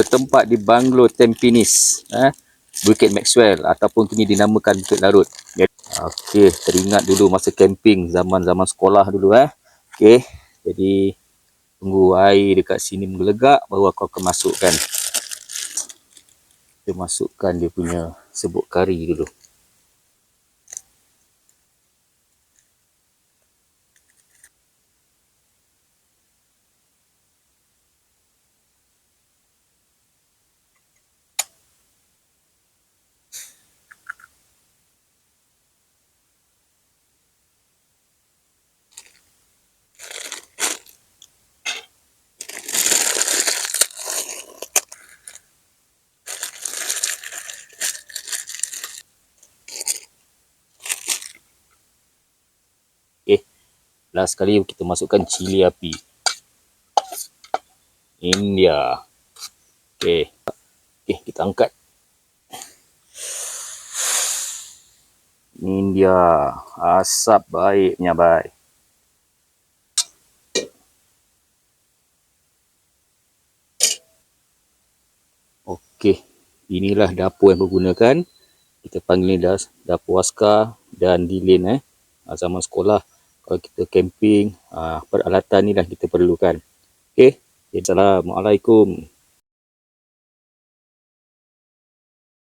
Bertempat di Banglo Tampines, Bukit Maxwell ataupun kini dinamakan Bukit Larut. Okey, teringat dulu masa camping zaman-zaman sekolah dulu Okey, jadi tunggu air dekat sini menggelegak baru aku akan masukkan. Kita masukkan dia punya serbuk kari dulu. Okey, last sekali kita masukkan cili api. India. Okey. Okey, kita angkat. India, asap baiknya baik. Okey, inilah dapur yang bergunakan. Kita panggil ni dapur askar dan dilin zaman sekolah. Kalau kita camping, peralatan ni lah kita perlukan. Okey, Assalamualaikum.